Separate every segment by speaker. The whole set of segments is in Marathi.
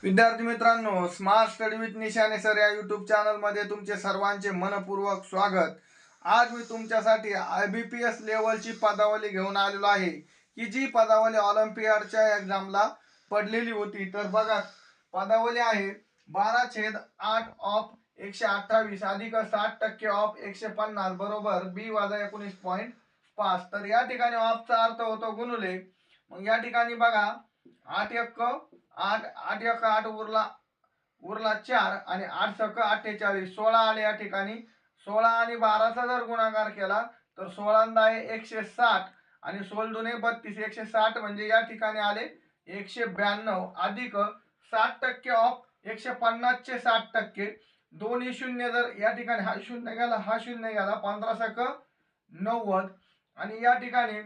Speaker 1: विद्यार्थी मित्रांनो, स्मार्ट स्टडी विथ निशाने सर या यूट्यूब चॅनलमध्ये तुमचे सर्वांचे मनपूर्वक स्वागत। आज मी तुमच्यासाठी IBPS लेवलची पदावली घेऊन आलेलो आहे की जी पदावली ऑलिम्पियाडच्या एक्झामला पडलेली होती। तर बघा, पदावली आहे 12/8 ऑफ 128 अधिक 60% ऑफ 150 बरोबर B वजा 19.5। तर या ठिकाणी ऑफचा अर्थ होतो गुणुले। मग या ठिकाणी बघा 8 1 8 8 1 8 उरला 4 आणि 8 6 48 16 आले। या ठिकाणी 16 आणि 12चा जर गुणाकार केला तर 16 आहे 160 आणि 16 दुने 32 160 म्हणजे या ठिकाणी आले 192 अधिक 60% ऑफ 150 चे 60%। दोन्ही शून्य जर या ठिकाणी हा शून्य गेला हा शून्य गेला 15 सक 90 आणि या ठिकाणी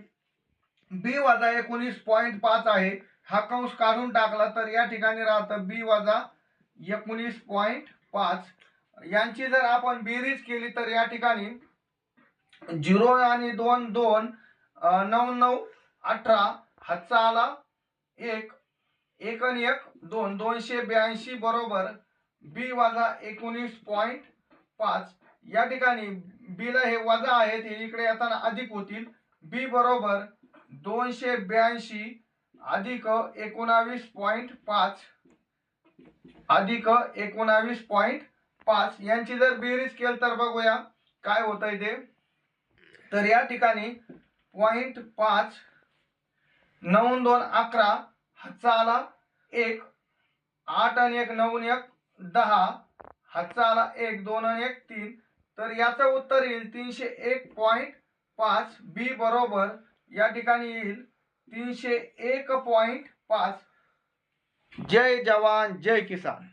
Speaker 1: B वजा 19.5 आहे। हा कंस काढून टाकला तर या ठिकाणी राहतं B वजा 19.5। यांची जर आपण बेरीज केली तर या ठिकाणी 0 आणि 2 2 9 9 18 हातचा आला 1 1 आणि 1 2 282 बरोबर B वजा 19.5। या ठिकाणी B ला हे वजा आहेत, हे इकडे येताना अधिक होतील। B बरोबर 282 अधिक 19.5 अधिक 19.5 यांची जर बेरीज केली तर बघूया काय होतंय ते। तर या ठिकाणी 0.5 9 2 11 हातचा आला 1 8 आणि 1 9 आणि 1 10 हातचा आला 1 2 आणि 1 3। तर याचं उत्तर येईल 301.5। B बरोबर या ठिकाणी येईल 301.5। जय जवान जय किसान।